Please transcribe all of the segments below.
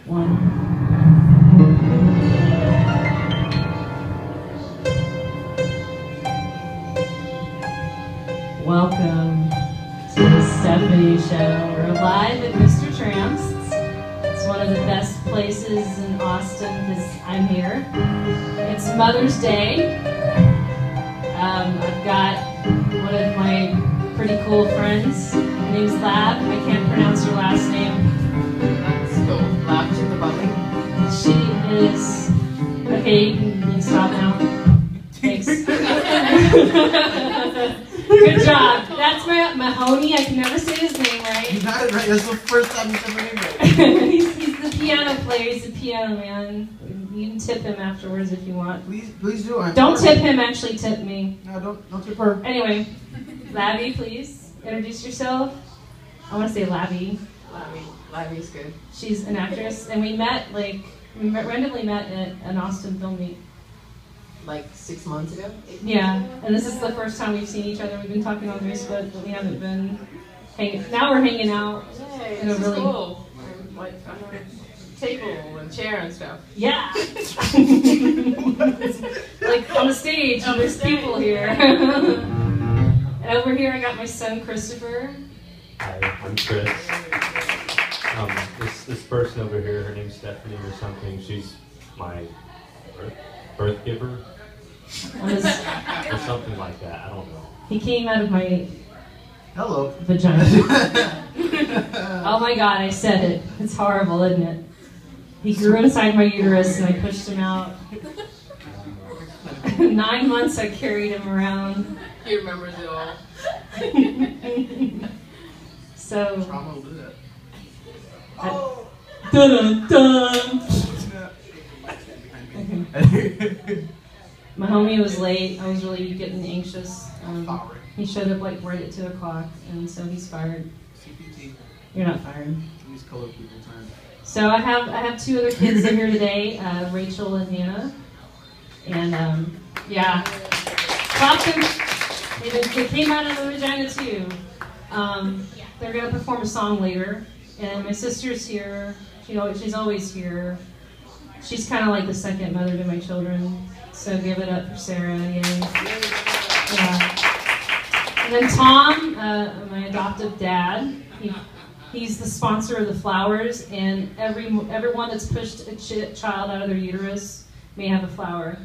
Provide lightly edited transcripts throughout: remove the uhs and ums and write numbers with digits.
one. Welcome to the Stephanie Show. We're live at Mister Tramps. It's one of the best places in Austin because I'm here. It's Mother's Day. I've got one of my pretty cool friends. Her name's Lab. I can't pronounce her last name. That's cool. Lab Chintapalli. She is... Okay, you can stop now. Thanks. Good job. That's Mehoné. I can never say his name right. You got it right. That's the first time you ever named it. he's the piano player. He's the piano man. You can tip him afterwards if you want. Please do. Don't tip him. Actually, tip me. No, don't tip her. Anyway, Labby, please introduce yourself. I want to say Labby. Labby's good. She's an actress, and we randomly met at an Austin film meet. Like 6 months ago? Yeah, and this is the first time we've seen each other. We've been talking on Facebook, but we haven't been hanging. Now we're hanging out. Yay, in a this really is cool. I'm on a table and chair and stuff. Yeah. Like on the stage, there's people here. And over here, I got my son Christopher. Hi, I'm Chris. This person over here, her name's Stephanie or something. She's my birth giver. Or something like that. I don't know. He came out of my vagina. Oh my God, I said it. It's horrible, isn't it? He grew inside my uterus and I pushed him out. 9 months I carried him around. He remembers it all. So. Trauma will do that. Oh. Dun dun. My homie was late. I was really getting anxious. He showed up like right at 2 o'clock, and so he's fired. CPT. You're not fired. These color people time. So I have 2 other kids that are here today, Rachel and Hannah, and yeah, clap them. They came out of the vagina too. They're gonna perform a song later, and my sister's here. She's always here. She's kind of like the second mother to my children, so give it up for Sarah. Yay. Yeah. And then Tom, my adoptive dad, he's the sponsor of the flowers, and everyone that's pushed a child out of their uterus may have a flower.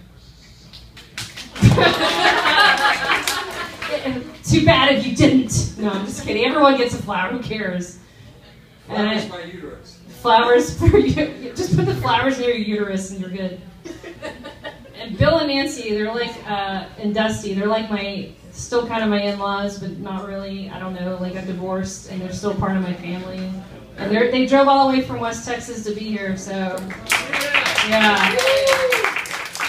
Too bad if you didn't. No, I'm just kidding. Everyone gets a flower. Who cares? Flowers by uterus. Flowers for you. Just put the flowers near your uterus and you're good. And Bill and Nancy, they're like, and Dusty, they're like still kind of my in-laws, but not really. I don't know, like I'm divorced and they're still part of my family. And they drove all the way from West Texas to be here, so yeah.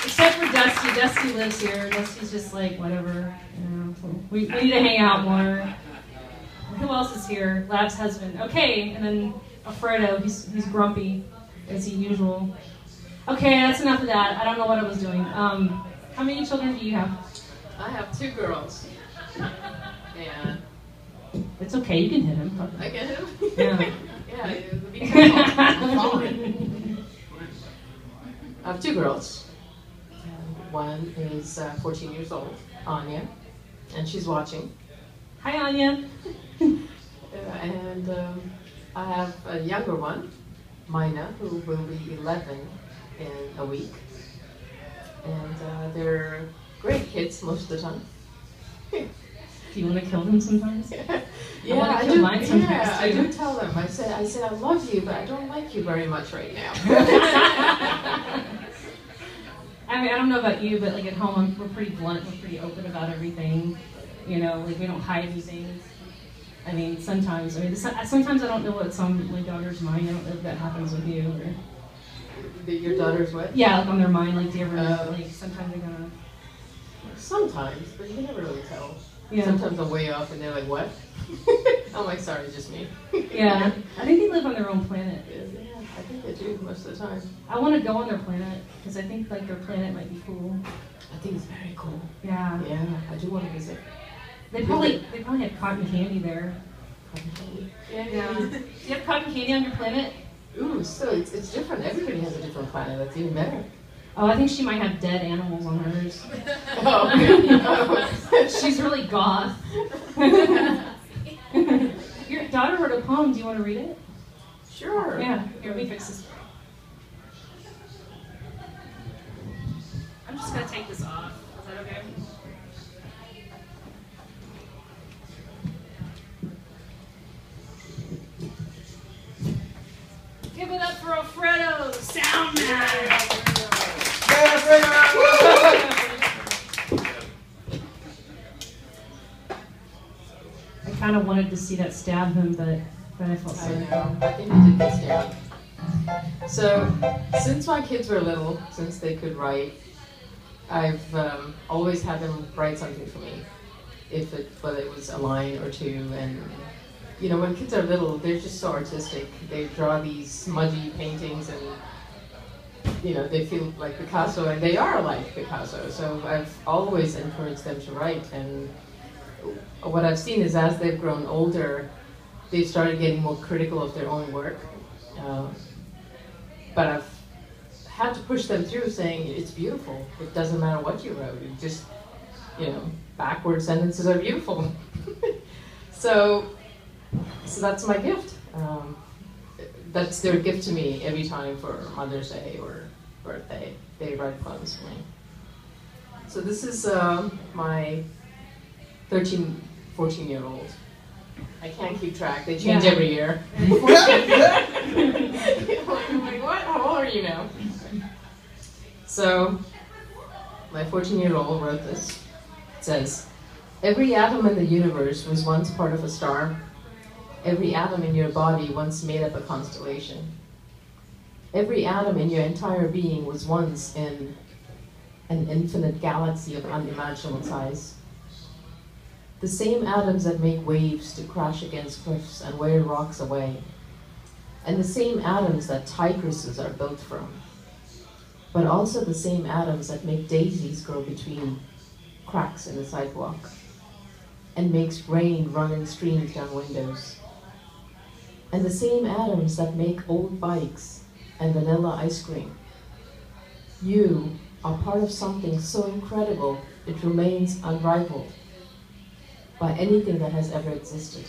Except for Dusty. Dusty lives here. Dusty's just like, whatever. We need to hang out more. Who else is here? Lab's husband. Okay, and then Alfredo, he's grumpy, as usual. Okay, that's enough of that. I don't know what I was doing. How many children do you have? I have 2 girls. And It's okay, you can hit him. I get him? Yeah. Yeah, be careful. I have 2 girls. One is 14 years old, Anya, and she's watching. Hi, Anya. And I have a younger one, Mina, who will be 11 in a week. And they're great kids most of the time. Do you want to kill them sometimes? Yeah, I do. Mine sometimes yeah, too. I do tell them. I said I love you, but I don't like you very much right now. I mean, I don't know about you, but like at home, we're pretty blunt. We're pretty open about everything. You know, like we don't hide anything. I mean, sometimes I don't know what's on my daughter's mind. I don't know if that happens with you. Or... Your daughter's what? Yeah, like on their mind. Like, do you ever know? Like sometimes they're gonna. Sometimes, but you can never really tell. Yeah. Sometimes I'm way off and they're like, what? I'm like, sorry, it's just me. Yeah. I think they live on their own planet. Yeah, I think they do most of the time. I want to go on their planet because I think like their planet might be cool. I think it's very cool. Yeah. Yeah, I do want to visit. They probably have cotton candy there. Cotton candy. Yeah. Do you have cotton candy on your planet? Ooh, so it's different. Everybody has a different planet. That's even better. Oh, I think she might have dead animals on hers. Oh. She's really goth. Your daughter wrote a poem. Do you want to read it? Sure. Yeah. Here, let me fix this. I'm just going to take this off. Is that okay? Give it up for Alfredo, the sound man. I kind of wanted to see that stab him, but then I felt I sorry. know. I think he did this down. So, since my kids were little, since they could write, I've always had them write something for me, whether it was a line or two. And you know, when kids are little, they're just so artistic. They draw these smudgy paintings, and you know, they feel like Picasso, and they are like Picasso. So I've always encouraged them to write. And what I've seen is, as they've grown older, they've started getting more critical of their own work. But I've had to push them through, saying it's beautiful. It doesn't matter what you wrote. It just, you know, backward sentences are beautiful. So that's my gift. That's their gift to me every time for Mother's Day or birthday. They write poems for me. So this is my 13, 14-year-old. I can't keep track. They change every year. I'm like, what? How old are you now? So, my 14-year-old wrote this. It says, "Every atom in the universe was once part of a star. Every atom in your body once made up a constellation. Every atom in your entire being was once in an infinite galaxy of unimaginable size. The same atoms that make waves to crash against cliffs and wear rocks away. And the same atoms that tigresses are built from. But also the same atoms that make daisies grow between cracks in the sidewalk. And makes rain run in streams down windows. And the same atoms that make old bikes and vanilla ice cream. You are part of something so incredible it remains unrivaled by anything that has ever existed.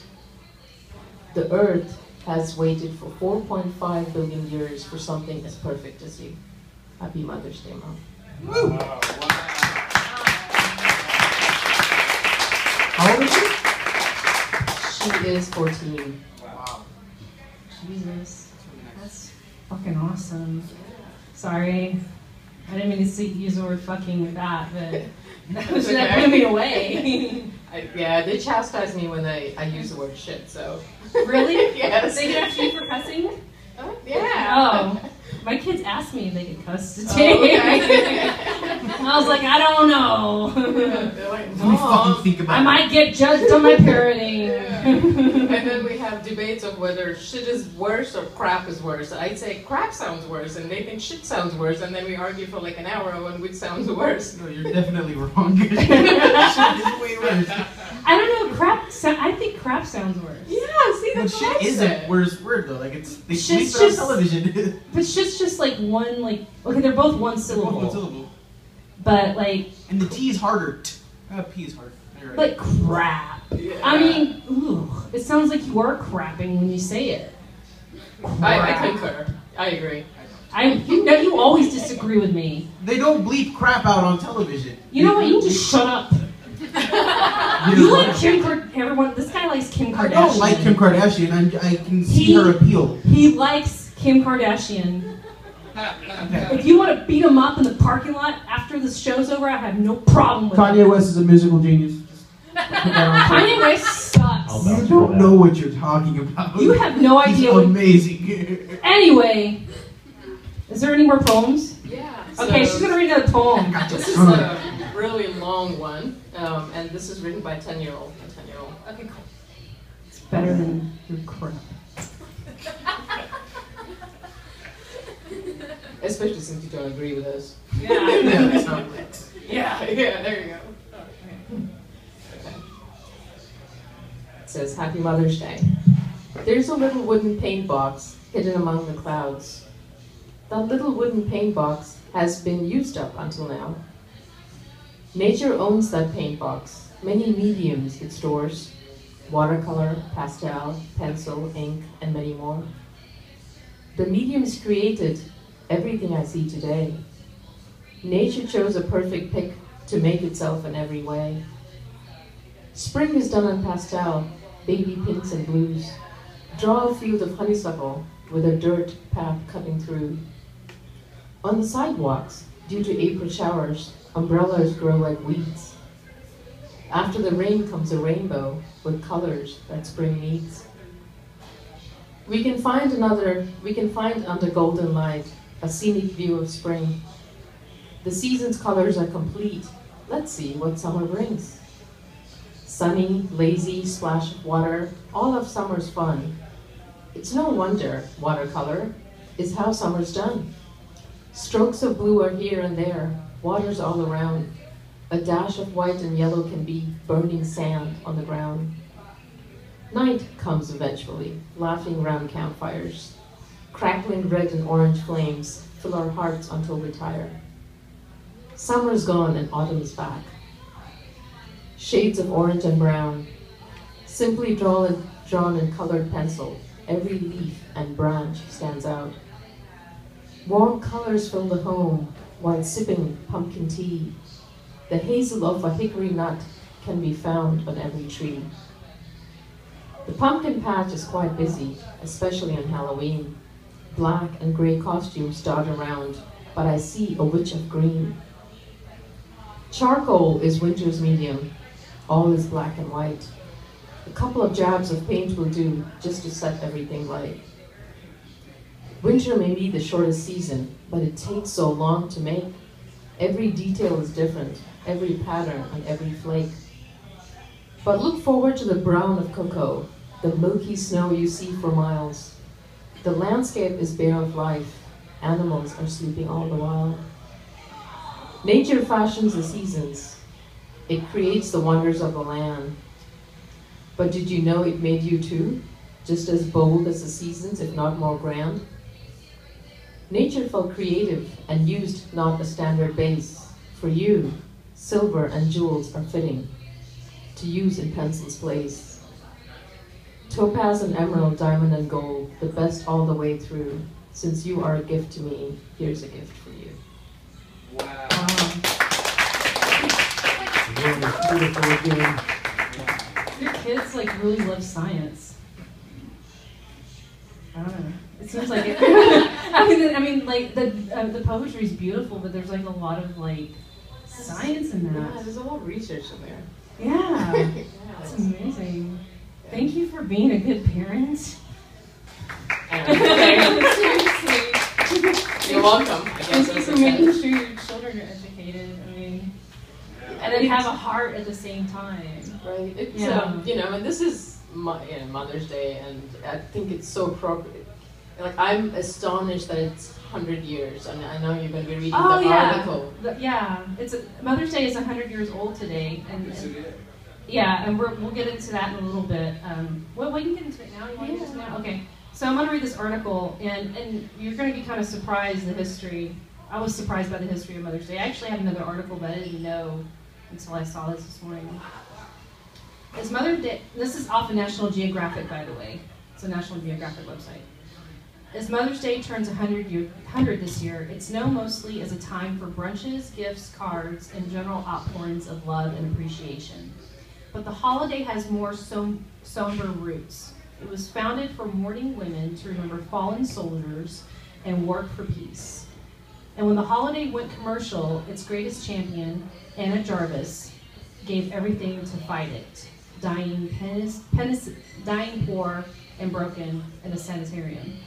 The Earth has waited for 4.5 billion years for something as perfect as you. Happy Mother's Day, Mom." Woo! Wow. How old is she? She is 14. Wow. Jesus. That's fucking awesome. Sorry. I didn't mean to use the word fucking with that, but that blew me away. Yeah, they chastise me when I use the word shit, so. Really? Yes. They get after you for cussing? Yeah. Oh. My kids asked me if they could cuss today. Oh, okay. I was like, I don't know. They're like, Let me fucking "Mom." think about I might get judged on my parenting. Yeah. And then we have debates of whether shit is worse or crap is worse. I'd say crap sounds worse, and they think shit sounds worse, and then we argue for like an hour on which sounds worse. No, you're definitely wrong. Shit is way worse. I don't know, I think crap sounds worse. Yeah, see, But that's shit what I is said. a worse word though. Like it's they Shit's sleep it on just- television. But shit's just like one, like, okay, they're both one syllable. One syllable. But like, And the T is harder. P is harder. You're right. but crap. Yeah. I mean, ooh, it sounds like you are crapping when you say it. I Crap. concur. I agree. You know, you always disagree with me. They don't bleep crap out on television. You know what? You can just shut up. You You know like what? Kim Everyone, this guy likes Kim Kardashian. I don't like Kim Kardashian. I can see He- her appeal. He likes Kim Kardashian. Okay. If you want to beat him up in the parking lot after the show's over, I have no problem with Kanye it. West is a musical genius. Kanye West sucks. I'll You vouch for don't that. know what you're talking about. You have no He's idea what... amazing. Anyway, is there any more poems? Yeah. Okay, so she's going to read another poem. this is a really long one, and this is written by a 10-year-old. Okay, cool. It's better than your crap. Especially since you don't agree with us. Yeah. Yeah, that's not right. Yeah, there you go. Okay. It says, Happy Mother's Day. There's a little wooden paint box hidden among the clouds. That little wooden paint box has been used up until now. Nature owns that paint box, many mediums it stores: watercolor, pastel, pencil, ink, and many more. The mediums created everything I see today. Nature chose a perfect pick to make itself in every way. Spring is done on pastel, baby pinks and blues. Draw a field of honeysuckle with a dirt path cutting through. On the sidewalks, due to April showers, umbrellas grow like weeds. After the rain comes a rainbow with colors that spring needs. We can find under golden light a scenic view of spring. The season's colors are complete. Let's see what summer brings. Sunny, lazy, splash of water, all of summer's fun. It's no wonder watercolor is how summer's done. Strokes of blue are here and there, water's all around. A dash of white and yellow can be burning sand on the ground. Night comes eventually, laughing round campfires. Crackling red and orange flames fill our hearts until we tire. Summer's gone and autumn's back. Shades of orange and brown, simply drawn in colored pencil, every leaf and branch stands out. Warm colors fill the home while sipping pumpkin tea. The hazel of a hickory nut can be found on every tree. The pumpkin patch is quite busy, especially on Halloween. Black and gray costumes dot around, but I see a witch of green. Charcoal is winter's medium. All is black and white. A couple of jabs of paint will do just to set everything right. Winter may be the shortest season, but it takes so long to make. Every detail is different, every pattern and every flake. But look forward to the brown of cocoa, the milky snow you see for miles. The landscape is bare of life. Animals are sleeping all the while. Nature fashions the seasons. It creates the wonders of the land. But did you know it made you too? Just as bold as the seasons, if not more grand? Nature felt creative and used not a standard base. For you, silver and jewels are fitting to use in pencil's place. Topaz and emerald, diamond and gold, the best all the way through. Since you are a gift to me, here's a gift for you. Wow. Beautiful again. Your kids like really love science. I don't know. It seems like it. I mean, like the poetry is beautiful, but there's like a lot of like science in that. Yeah, there's a lot of research in there. Yeah, it's amazing. Thank you for being a good parent. Seriously. You're welcome. I guess Thank you for making sure your children are educated. I mean, and then have a heart at the same time. Right. It's Yeah. and this is Mother's Day, and I think it's so appropriate. Like, I'm astonished that it's 100 years, and I know you're going to be reading the article. It's Mother's Day is 100 years old today, and we'll get into that in a little bit. Well, we can get into it now. You want to get into it now? Okay. So I'm going to read this article, and you're going to be kind of surprised the history. I was surprised by the history of Mother's Day. I actually had another article, but I didn't know until I saw this morning. It's Mother's Day. This is off of National Geographic, by the way. It's a National Geographic website. As Mother's Day turns 100 this year, it's known mostly as a time for brunches, gifts, cards, and general outpourings of love and appreciation. But the holiday has more somber roots. It was founded for mourning women to remember fallen soldiers and work for peace. And when the holiday went commercial, its greatest champion, Anna Jarvis, gave everything to fight it, dying poor and broken in a sanitarium.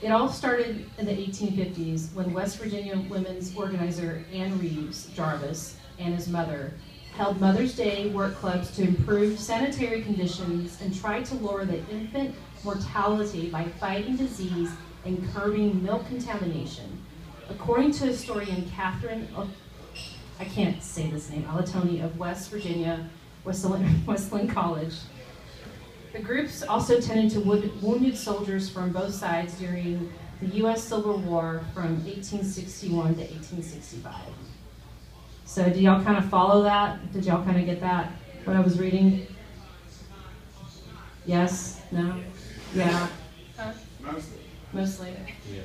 It all started in the 1850s when West Virginia women's organizer Ann Reeves Jarvis and his mother held Mother's Day work clubs to improve sanitary conditions and try to lower the infant mortality by fighting disease and curbing milk contamination. According to historian Catherine, I can't say this name, Alatoni of West Virginia, Wesleyan College, The groups also tended to wounded soldiers from both sides during the U.S. Civil War from 1861 to 1865. So did y'all kind of follow that? Did y'all kind of get that, what I was reading? Yes? No? Yeah? Mostly. Yeah.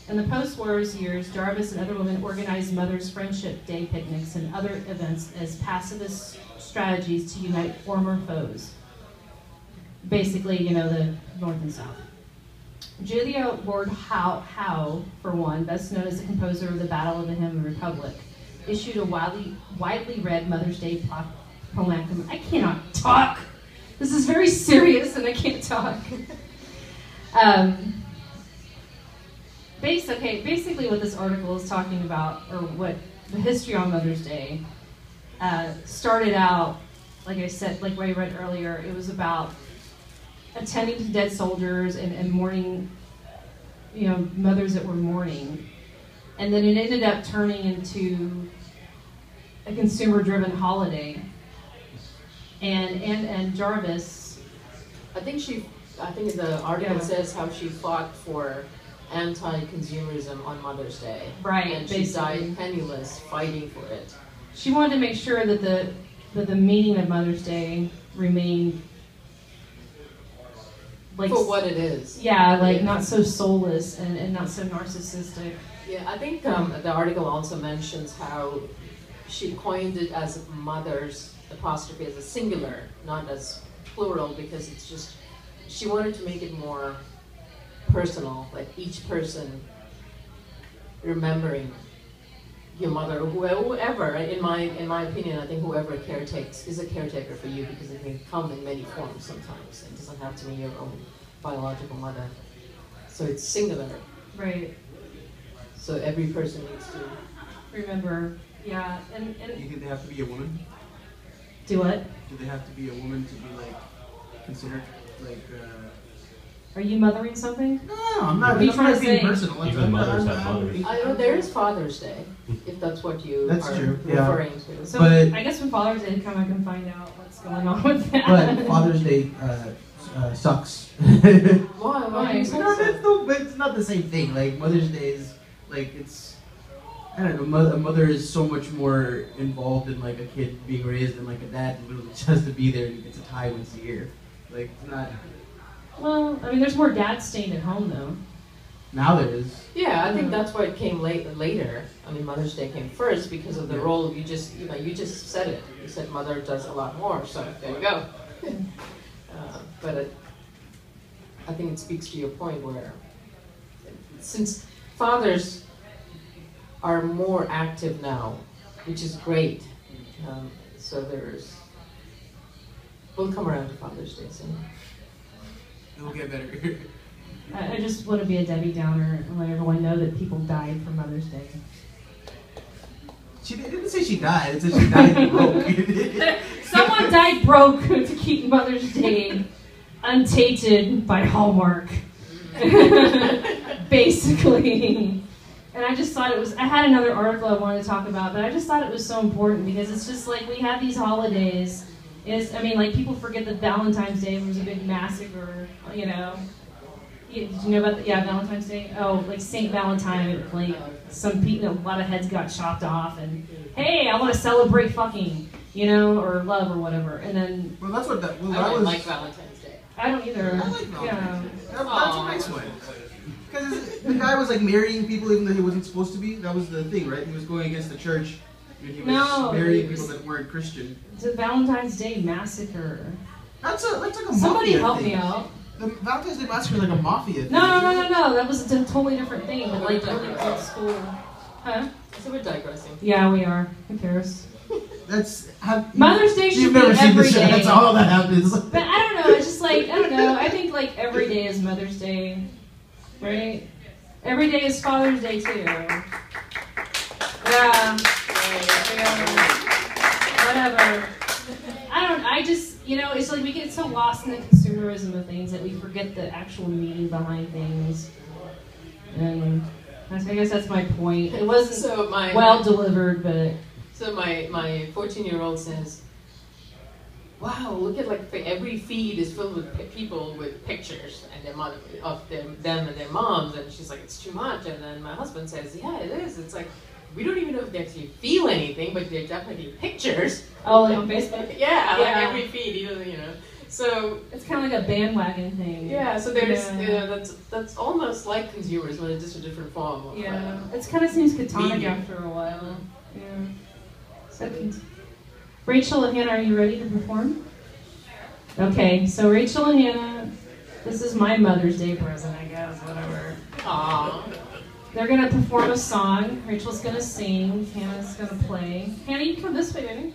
In the post-wars years, Jarvis and other women organized Mother's Friendship Day picnics and other events as pacifist strategies to unite former foes. Basically, you know, the North and South. Julia Ward Howe, for one, best known as the composer of the Battle of the Hymn of the Republic, issued a widely read Mother's Day proclamation. I cannot talk. This is very serious, and I can't talk. Basically what this article is talking about, or what the history on Mother's Day, started out, like I said, like what I read earlier, it was about attending to dead soldiers and mourning, you know, mothers that were mourning. And then it ended up turning into a consumer-driven holiday. And Jarvis, I think the article says how she fought for anti-consumerism on Mother's Day. Right, and she died penniless fighting for it. She wanted to make sure that the meaning of Mother's Day remained like for what it is. Yeah, like not so soulless and not so narcissistic. Yeah, I think the article also mentions how she coined it as mother's apostrophe as a singular, not as plural, because it's just, she wanted to make it more personal, like each person remembering your mother, or whoever. In my opinion, I think whoever caretakes is a caretaker for you, because it can come in many forms sometimes. It doesn't have to be your own biological mother. So it's singular. Right. So every person needs to remember. Yeah, and You think they have to be a woman? Do what? Do they have to be a woman to be like considered like? Are you mothering something? No, I'm not. What are you I'm trying not to being say? personal. Even mothers have mothers. I know there is Father's Day, if that's what you That's are true, yeah. referring to. So But- I guess when Father's Day come, I can find out what's going on with that. But Father's Day sucks. Why? Why? But it's not the same thing. Like Mother's Day is like it's. I don't know. A mother is so much more involved in like a kid being raised than like a dad who literally just has to be there and gets a tie once a year. Like it's not. Well, I mean, there's more dads staying at home though. Now there is. Yeah, I think that's why it came later. I mean, Mother's Day came first because of the role. You just said it. You said mother does a lot more. So there you go. But I think it speaks to your point where, since fathers are more active now, which is great. So we'll come around to Father's Day soon. It will get better. I just want to be a Debbie Downer and let everyone know that people died for Mother's Day. She didn't say she died. It said she died broke. Someone died broke to keep Mother's Day untainted by Hallmark. Basically. And I just thought I had another article I wanted to talk about, but I just thought it was so important because it's just like we have these holidays. Like people forget that Valentine's Day was a big massacre, you know. Did you know about Valentine's Day? Oh, like Saint Valentine, like some people, a lot of heads got chopped off, and hey, I want to celebrate fucking, you know, or love or whatever. And then Well, that's what that. Well, I that don't was. like Valentine's Day. I don't either. I like Valentine's Yeah. Day. That's a nice one. Because the guy was like marrying people even though he wasn't supposed to be. That was the thing, right? He was going against the church. And he was marrying people that weren't Christian. It's a Valentine's Day massacre. That's like a mafia Somebody help thing. me out. The Valentine's Day massacre is like a mafia thing. No. That was a totally different thing, but like really old school. Huh? So we're digressing. Yeah, we are. Who cares? Mother's Day should You've be never seen every the show. day. That's all that happens. But I don't know. It's just like I don't know. I think like every day is Mother's Day, right? Every day is Father's Day too. Yeah. Whatever. I just, it's like we get so lost in the consumerism of things that we forget the actual meaning behind things. And I guess that's my point. It wasn't well delivered, but... So my 14-year-old says, wow, look at like every feed is filled with people with pictures and their mother, of them and their moms, and she's like, it's too much. And then my husband says, yeah, it is. It's like, we don't even know if they actually feel anything, but they're definitely pictures. Oh, like on Facebook? Yeah, like every feed, you know. So it's kind of like a bandwagon thing. Yeah, so there's that's almost like consumers, but it's just a different form. Of, it kind of seems catonic media. after a while. Yeah. So, Rachel and Hannah, are you ready to perform? Okay, so Rachel and Hannah, this is my Mother's Day present, I guess, whatever. Aww. They're gonna perform a song. Rachel's gonna sing. Hannah's gonna play. Hannah, you come this way, baby.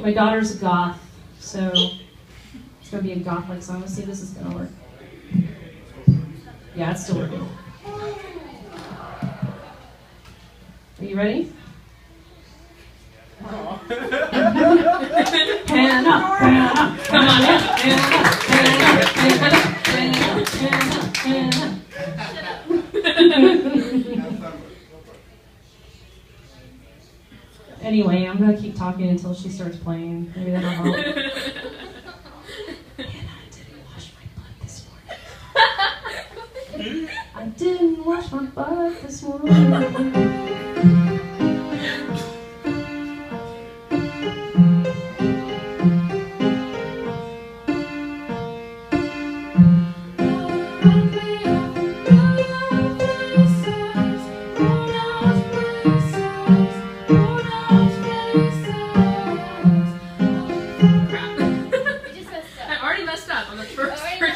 My daughter's a goth, so it's gonna be a goth-like song. Let's see if this is gonna work. Yeah, it's still working. Are you ready? Hannah, Hannah, come on, Hannah, Anyway, I'm gonna keep talking until she starts playing. Maybe that'll help. Hannah, I didn't wash my butt this morning. I didn't wash my butt this morning.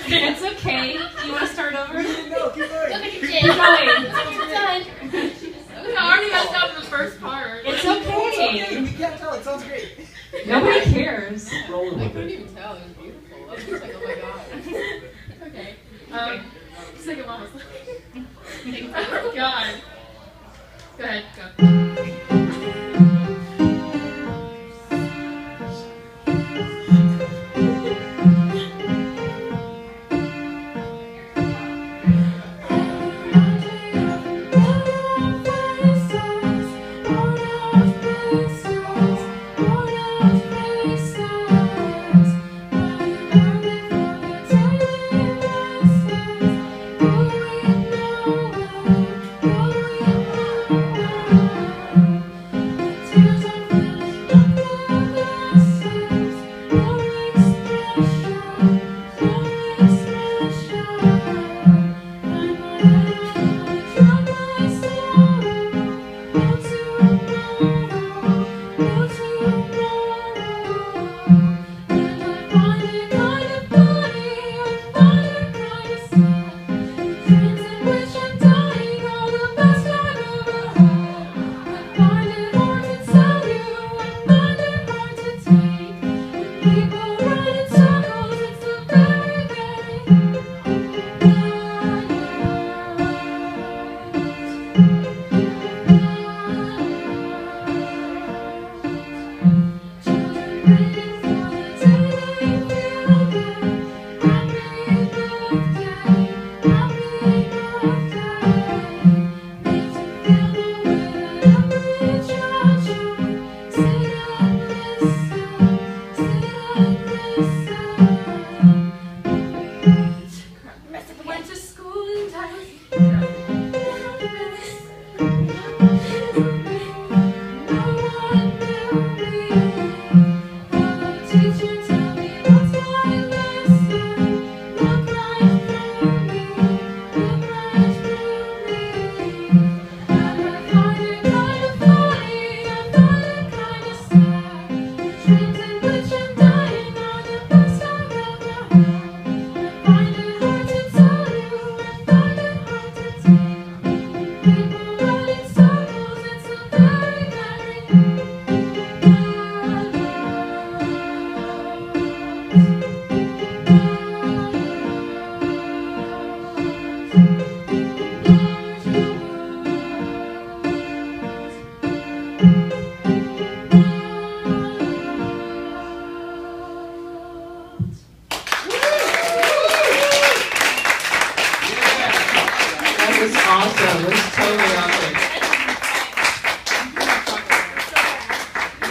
It's okay. Do you want to start over? No, keep going. Look at your Keep chin. going. I already messed up in the first part. It's It's okay. okay. We can't tell. It sounds great. Nobody cares. Rolling I with couldn't it. even tell. It was beautiful. I was just like, oh my god. Okay. Second one was like, oh god. Go ahead, go.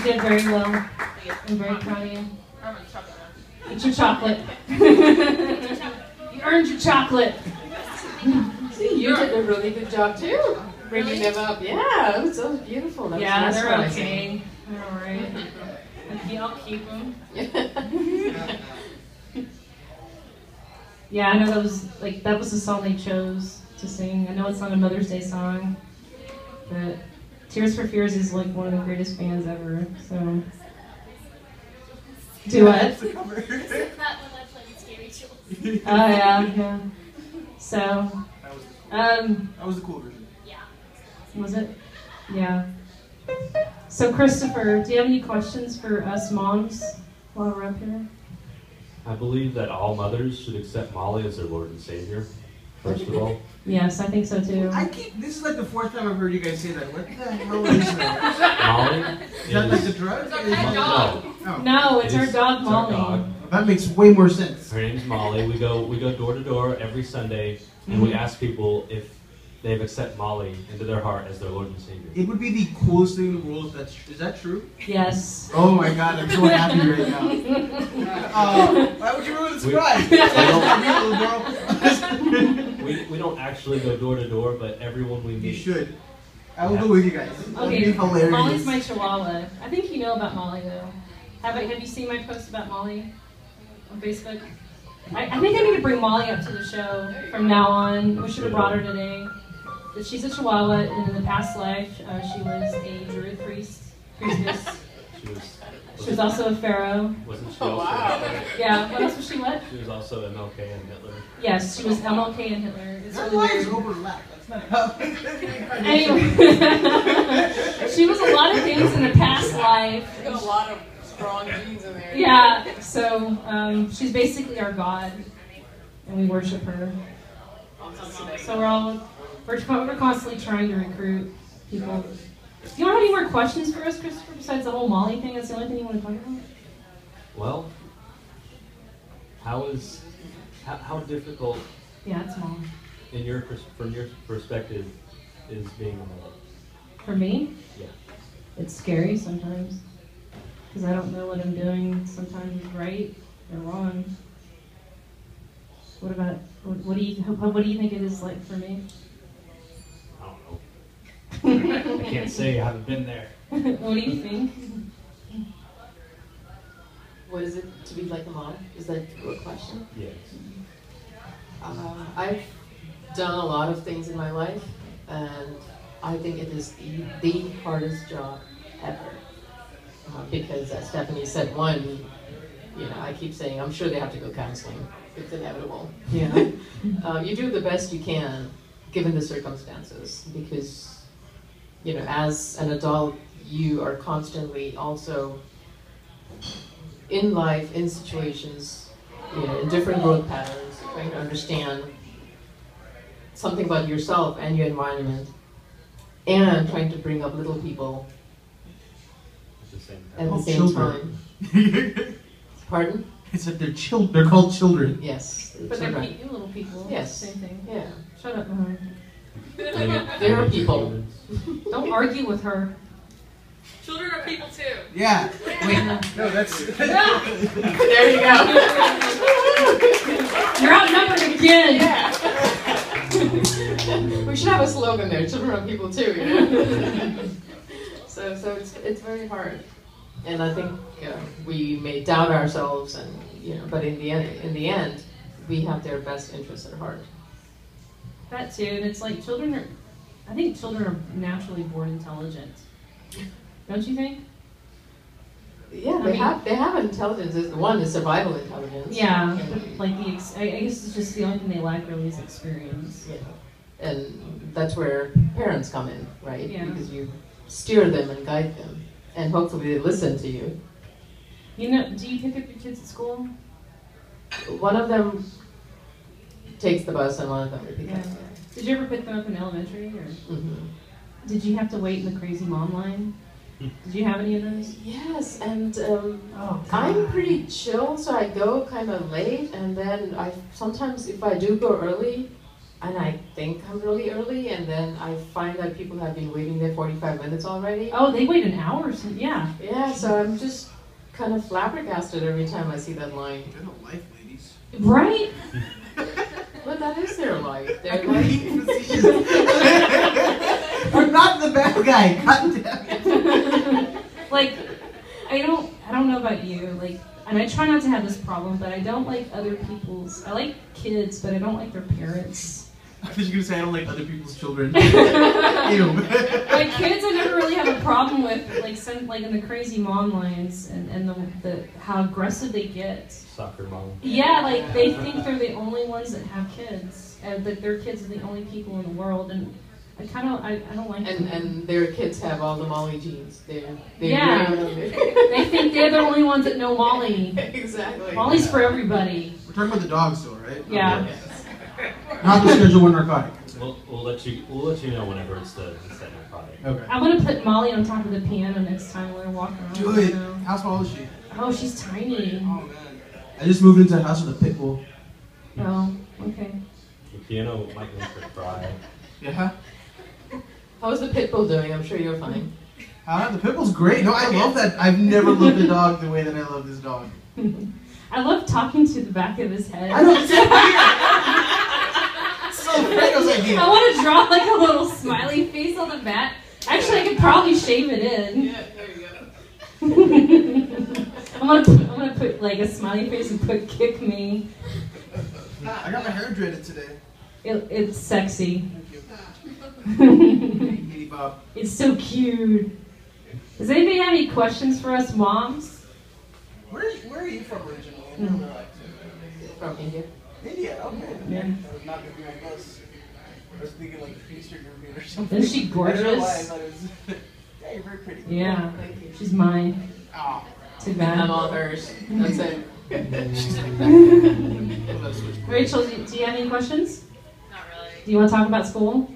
did very well. I'm very proud of you. I'm gonna chop it Eat your chocolate. You earned your chocolate. See, you did a really good job too, bringing them up. Yeah, it was beautiful. That Yeah, was they're mesmerizing. okay. They're alright. I'll keep them. Yeah, I know that was the song they chose to sing. I know it's not a Mother's Day song, but Tears for Fears is like one of the greatest bands ever. So, do what? This is not when I played Scary Children. Oh yeah. So, That was the cool version. Yeah. was it? Yeah. So Christopher, do you have any questions for us moms while we're up here? I believe that all mothers should accept Molly as their Lord and Savior, first of all. Yes, I think so too. This is like the 4th time I've heard you guys say that. What the hell is that? Molly Is that like the drug? It's our pet dog. Oh. No, it's our It's dog our Molly. dog. That makes way more sense. Her name's Molly. We go door to door every Sunday, and we ask people if they've accepted Molly into their heart as their Lord and Savior. It would be the coolest thing in the world if that's is that true? Yes. Oh my god, I'm so happy right now. Why would you ruin the surprise? We don't actually go door to door, but everyone we You meet. should. I will go with you guys. That'd be Okay, hilarious. Molly's my chihuahua. I think you know about Molly though. Have you seen my post about Molly on Facebook? I think I need to bring Molly up to the show from now on. We should have brought her today. But she's a chihuahua, and in the past life, she was a druid priestess. She was also a pharaoh. Wasn't she Oh, also? wow. Yeah, what else was she, what? She was also MLK and Hitler. Yes, she was MLK and Hitler. It's Their really lives weird. overlap. That's not how. Anyway, she was a lot of things in the past life. Got a lot of strong genes in there. Yeah, so she's basically our god, and we worship her. So we're constantly trying to recruit people. Do you have any more questions for us, Christopher, besides the whole Molly thing? That's the only thing you want to talk about? Well, how difficult Yeah, it's Molly. from your perspective is being a mother? For me, Yeah. it's scary sometimes because I don't know what I'm doing. Sometimes it's right or wrong. What do you think it is like for me? I don't know. I can't say. I haven't been there. What do you think? What is it to be like a mom? Is that your question? Yes. I've done a lot of things in my life, and I think it is the hardest job ever. Because as Stephanie said, I keep saying, I'm sure they have to go counseling. It's inevitable. You do the best you can, given the circumstances, because, as an adult, you are constantly also in life, in situations, in different growth patterns, trying to understand something about yourself and your environment, and trying to bring up little people at the same time. Pardon? I said they're called children. Yes. But they're children. little people. Yes. Same thing. Yeah. Shut up, Mehoné. There are people. Don't argue with her. Children are people too. Yeah. Wait. No, that's. There you go. You're outnumbered again. Yeah. We should have a slogan there. Children are people too. So it's very hard, and I think we may doubt ourselves, and but in the end, we have their best interests at heart. That too, and it's like I think children are naturally born intelligent. Don't you think? Yeah, they have intelligence. One is survival intelligence. Yeah, like I guess it's just the only thing they lack really is experience. Yeah, and that's where parents come in, right? Yeah. Because you steer them and guide them, and hopefully they listen to you. Do you pick up your kids at school? One of them takes the bus, and one of them repeats. Yeah. Did you ever pick them up in elementary, or Mm-hmm. did you have to wait in the crazy mom line? Did you have any of those? Yes, and I'm pretty chill, so I go kind of late, and then sometimes if I do go early, and I think I'm really early, and then I find that people have been waiting there 45 minutes already. Oh, they wait an hour, so yeah. Yeah, so I'm just kind of flabbergasted every time I see that line. Get a life, ladies. Right? But that is their life. I Their can life. be facetious. I'm not the bad guy. God damn it. Like, I don't know about you, like, and I try not to have this problem, but I don't like other people's, I like kids, but I don't like their parents. I thought you were going to say I don't like other people's children. Ew. Like, kids I never really have a problem with, like in the crazy mom lines, and the how aggressive they get. Soccer mom. Yeah, like, they think they're the only ones that have kids, and that their kids are the only people in the world, and I don't like them. And their kids have all the Molly genes. They're Yeah. They think they're the only ones that know Molly. Exactly. Molly's for everybody. We're talking about the dog still, right? Yeah. Not the Schedule 1 narcotic. We'll let you know whenever it's the set narcotic. Okay. I'm gonna put Molly on top of the piano next time when I walk around. Do it. You know. How small is she? Oh, she's tiny. Oh, man. I just moved into a house with a pit bull. Oh, okay. The piano might make her cry. Yeah. How's the pit bull doing? I'm sure you're fine. The pit bull's great. No, I love that. I've never loved a dog the way that I love this dog. I love talking to the back of his head. I don't so Fredo's idea. I want to draw like a little smiley face on the back. Actually, I could probably shave it in. Yeah, there you go. I'm gonna put like a smiley face and put "kick me." I got my hair dreaded today. It's sexy. Thank you. Kitty Bob. It's so cute. Does anybody have any questions for us moms? Where are you from originally? From India. India, okay. Yeah. That was not going to be my guess. I was thinking like Eastern European or something. Isn't she gorgeous? I don't know why I thought it was... Yeah, you're very pretty. Yeah. Thank you. She's mine. Oh. Too bad. I'm all hers. That's it. Rachel, do you have any questions? Not really. Do you want to talk about school?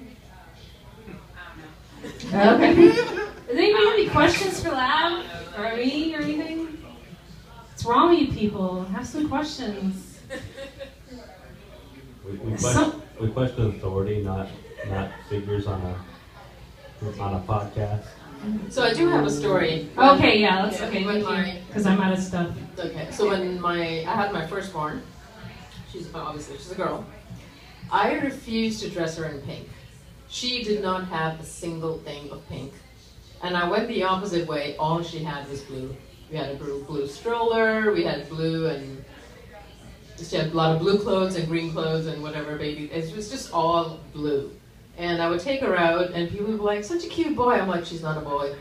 I don't know. Okay. Does anybody have any questions for Lab or me or anything? What's wrong with you people? Have some questions. We question authority, not figures on a podcast. So I do have a story. Okay, yeah, let's. Okay, When thank you. my- Because I'm out of stuff. Okay, so when I had my firstborn, she's a girl. I refused to dress her in pink. She did not have a single thing of pink. And I went the opposite way. All she had was blue. We had a blue stroller, we had blue, and she had a lot of blue clothes and green clothes and whatever, baby. It was just all blue. And I would take her out, and people would be like, such a cute boy. I'm like, she's not a boy.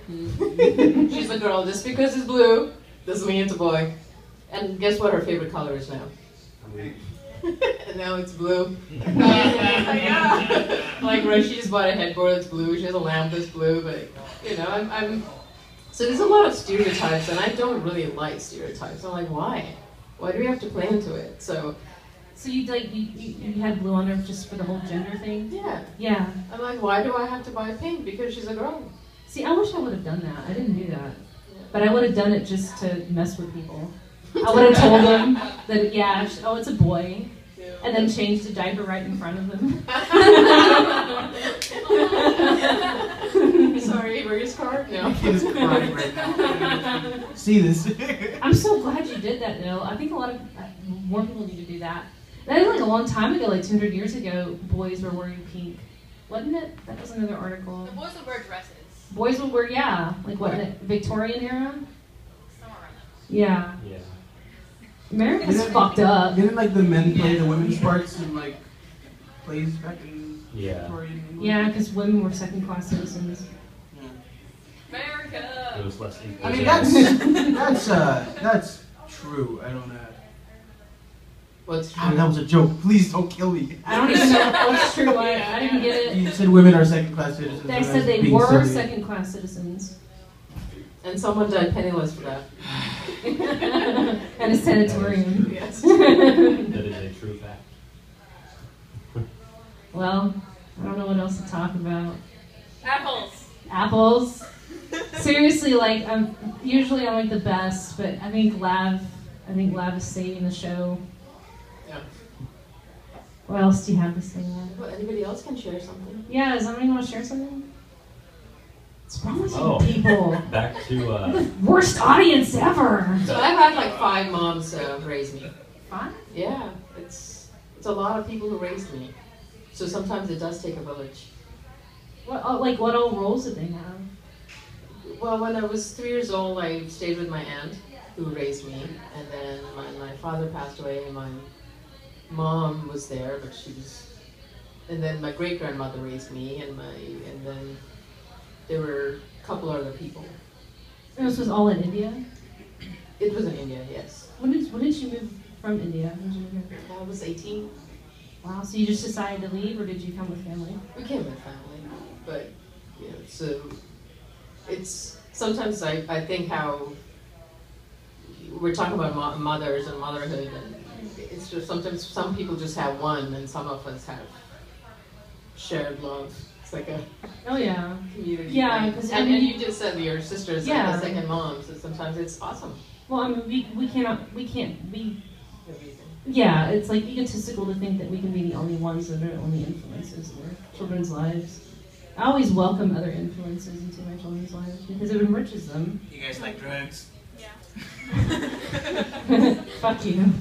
She's a girl. Just because it's blue doesn't mean it's a boy. And guess what her favorite color is now? And now it's blue. Yeah. Like, right, she just bought a headboard that's blue. She has a lamp that's blue. But, you know, I'm... So there's a lot of stereotypes, and I don't really like stereotypes. I'm like, why? Why do we have to play into it? So you had blue on her just for the whole gender thing? yeah. Yeah. I'm like, why do I have to buy pink? Because she's a girl. See, I wish I would have done that. I didn't do that. But I would have done it just to mess with people. I would have told them that, yeah, oh, it's a boy. And then changed the diaper right in front of them. Sorry, where's your scarf? No. My kid is crying right now. See this? I'm so glad you did that, though. I think a lot of more people need to do that. That was like a long time ago, like 200 years ago, boys were wearing pink. Wasn't it? That was another article. The boys would wear dresses. Boys would wear, yeah. Like what, Victorian era? Somewhere around Yeah. Yeah. America's Didn't- fucked up. Didn't like the men play the women's parts in like plays back in Yeah. Victorian England? Yeah, because women were second-class citizens. Yeah. It America! was less equal. I mean that's true. I don't know. What's Ah, true? that was a joke. Please don't kill me. I don't even know what's true. I didn't get it. You said women are second-class citizens. They and said that's they being were silly. second-class citizens. And someone died penniless for that. And a sanatorium. Yes. That is a true fact. Well, I don't know what else to talk about. Apples! Apples. Seriously, like I'm like the best, but I think Lav is saving the show. Yeah. What else do you have to say? Then? Well, anybody else can share something. Yeah, does somebody want to share something? What's wrong with Oh. you people? Back to Worst audience ever. So I've had like 5 moms raise me. Fun? Yeah, it's a lot of people who raised me. So sometimes it does take a village. What all roles did they have? Well, when I was 3 years old, I stayed with my aunt who raised me, and then my father passed away. My mom was there, but she was, and then my great grandmother raised me, and then there were a couple other people. And this was all in India? It was in India, yes. When did you move from India? When did you move here? I was 18. Wow, so you just decided to leave, or did you come with family? We came with family, but yeah. So it's sometimes I think how we're talking about mothers and motherhood, and it's just sometimes some people just have one, and some of us have shared love. It's like a community. Yeah, thing. because and you just said your sister's like Yeah. a second mom, so sometimes it's awesome. Well, I mean, we can't be. Amazing. Yeah, it's like egotistical to think that we can be the only ones that are the only influences in their children's lives. I always welcome other influences into my children's lives because it enriches them. You guys like drugs? Yeah. Fuck you.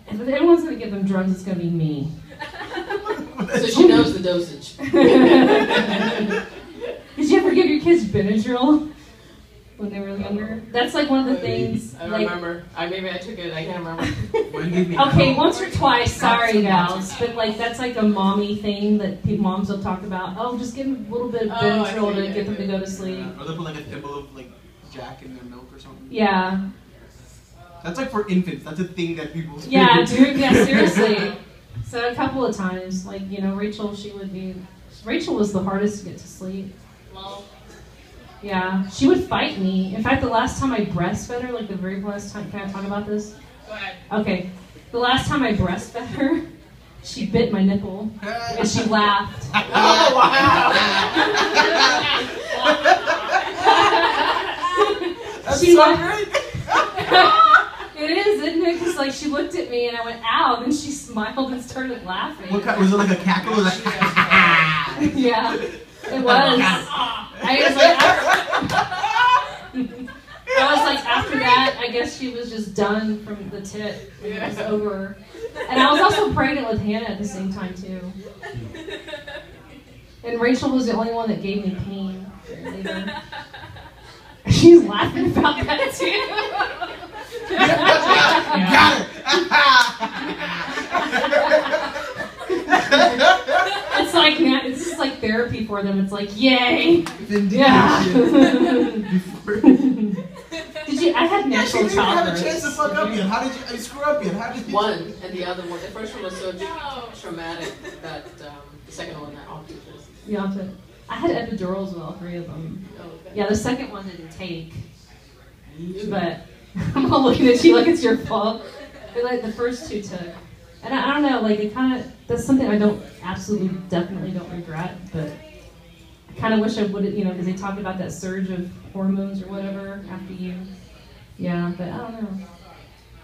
If anyone's gonna give them drugs, it's gonna be me. So she knows the dosage. Did you ever give your kids Benadryl when they were younger? That's like one of the things. I like, remember. Maybe I took it. I can't remember. Okay, once or twice, sorry gals, but like that's like a mommy thing that moms will talk about. Oh, just give them a little bit of Benadryl to get them to go to sleep. Or they put like a thimble of like Jack in their milk or something. Yeah. That's like for infants. That's a thing that people do. Yeah, dude. Yeah, seriously. So a couple of times, like Rachel was the hardest to get to sleep. Lol. Yeah, she would fight me. In fact, the last time I breastfed her, like the very last time, can I talk about this? Go ahead. Okay. The last time I breastfed her, she bit my nipple and she laughed. Oh wow! That's She so laughed. great. It is, isn't it? Because like she looked at me and I went, "Ow!" Then she smiled and started laughing. What kind, was it like a cackle? Like, Yeah, it was. I was like, after that, I guess she was just done from the tip. It was over. And I was also pregnant with Hannah at the same time, too. And Rachel was the only one that gave me pain. Later. She's laughing about that, too. Got it. It's like, it's just like therapy for them. It's like, yay. Vindication. Yeah. Before. Did you? I had Yeah, she natural didn't even have a chance to childbirth. fuck up yet. How did you screw up yet? How did you? One and the other one. The first one was so traumatic that the second one I opted for. Yeah, I had epidurals with all 3 of them. Oh, okay. Yeah, the second one didn't take. But I'm all looking at you like it's your fault. But like the first 2 took. And I don't know, like it kind of, that's something I definitely don't regret. But I kind of wish I would have, because they talked about that surge of hormones or whatever after you. Yeah, but I don't know.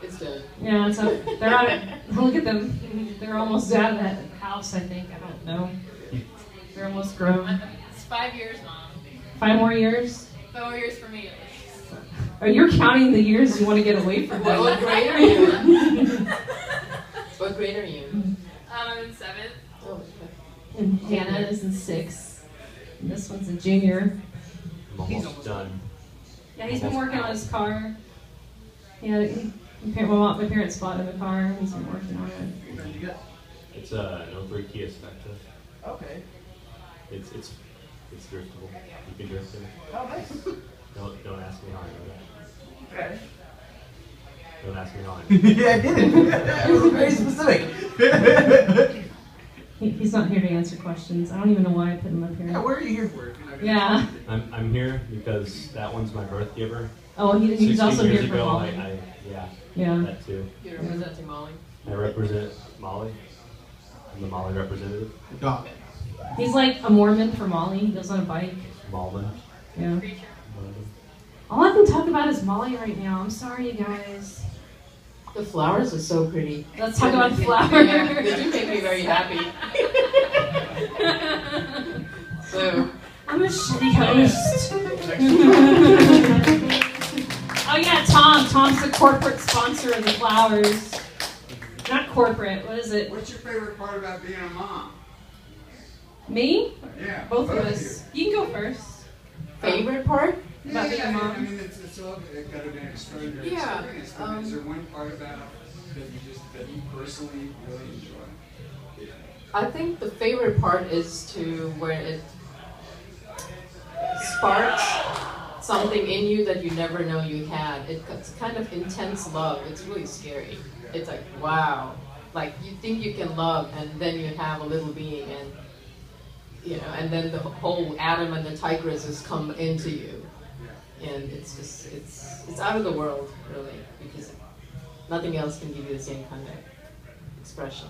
It's done. Yeah, so they're out of, look at them. They're almost out of that house, I think. I don't know. They're almost grown. It's 5 years, Mom. 5 more years? 5 more years for me, at least. Are you counting the years you want to get away from them? What grade are you in? What grade are you in? I'm in 7th. Oh, okay. And Hannah is in 6th. And this one's a junior. I'm almost done. Yeah, he's been working on his car. Yeah, my parents bought him a car. And he's been working on it. What did you get? It's an 03 Kia Spectra. Okay. It's driftable. You can drift it. Oh, nice. Don't ask me how I know that. Okay. Don't ask me how I know. Yeah, I did it. It was very specific. He's not here to answer questions. I don't even know why I put him up here. Yeah, what are you here for? Yeah. I'm here because that one's my birth giver. Oh, he's 16 also years here for ago, Molly. Yeah. that too. You're representing Molly. I represent Molly. I'm the Molly representative. Dog. He's like a Mormon for Molly. He goes on a bike. Malman. Yeah. Preacher. All I can talk about is Molly right now. I'm sorry, you guys. The flowers are so pretty. Let's talk about flowers. Yeah, they do make me very happy. So, I'm a shitty host. Oh yeah, Tom. Tom's the corporate sponsor of the flowers. Not corporate. What is it? What's your favorite part about being a mom? Me? Yeah. Both of us. You can go first. favorite part? About being a mom? I mean, it's all got to be an extraordinary Yeah, experience. But is there one part about that you personally really enjoy? I think the favorite part is to where it sparks something in you that you never know you had. It's kind of intense love. It's really scary. It's like, wow. Like, you think you can love, and then you have a little being, and and then the whole Adam and the Tigresses come into you. And it's just, it's out of the world, really, because nothing else can give you the same kind of expression.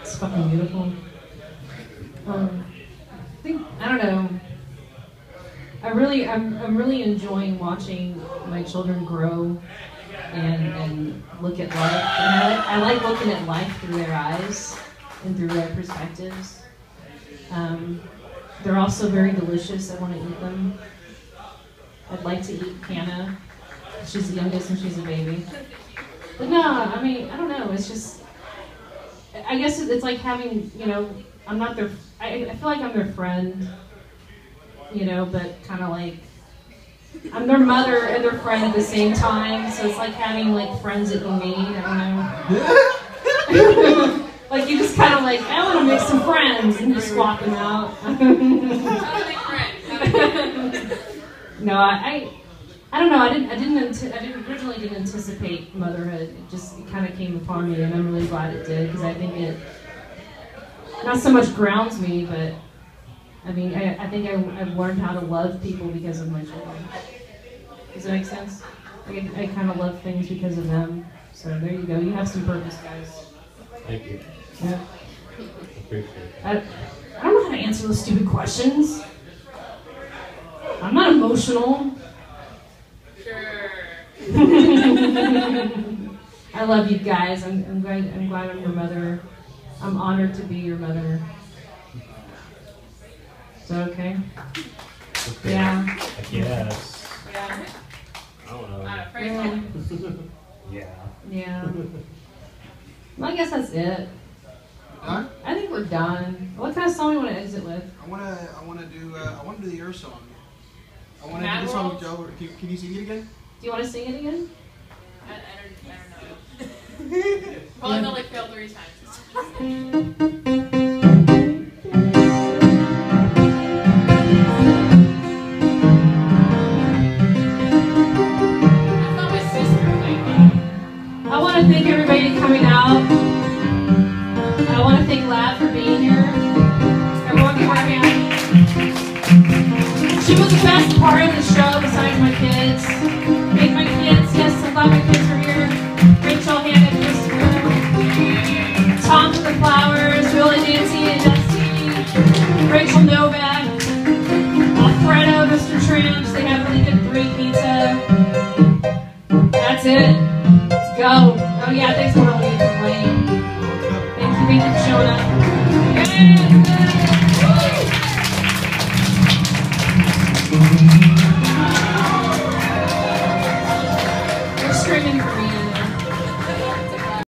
It's fucking beautiful. I don't know. I'm really enjoying watching my children grow and look at life. And I like looking at life through their eyes and through their perspectives. They're also very delicious. I want to eat them. I'd like to eat Hannah. She's the youngest and she's a baby. But no, I mean, I don't know. It's just, I guess it's like having, I'm not their, I feel like I'm their friend, but kind of like, I'm their mother and their friend at the same time. So it's like having like friends that you made. I don't know. Like you just kind of like, I want to make some friends and just swap them out. How to make friends. No, I don't know. I originally didn't anticipate motherhood. It kind of came upon me, and I'm really glad it did because I think it not so much grounds me, but I mean, I think I've learned how to love people because of my children. Does that make sense? Like I kind of love things because of them. So there you go. You have some purpose, guys. Thank you. Yeah. Appreciate it. I don't know how to answer those stupid questions. I'm not emotional. Sure. I love you guys. I'm glad I'm your mother. I'm honored to be your mother. Is that okay? Okay. Yeah. I guess. Yeah. I don't know. Not afraid. Yeah. Yeah. Well, I guess that's it. Done? I think we're done. What kind of song do you want to exit with? I wanna do the Earth song. I wanna Mad do the song World? with Joe. Can you sing it again? Do you want to sing it again? I don't know. Probably gonna like fail 3 times. I thought my sister played that. I want to thank everybody coming out. I want to thank Lab for being here. Everyone give her a hand. She was the best part of the show besides my kids. Thank my kids. Yes, I'm glad my kids are here. Rachel, Hannah, Christopher. Tom for the flowers. Really, Nancy and Dusty. Rachel Novak. Alfredo, Mister Tramps. They have really good brie pizza. That's it. Let's go. Oh yeah, thanks for all you for playing. Thank you for showing up. Yeah.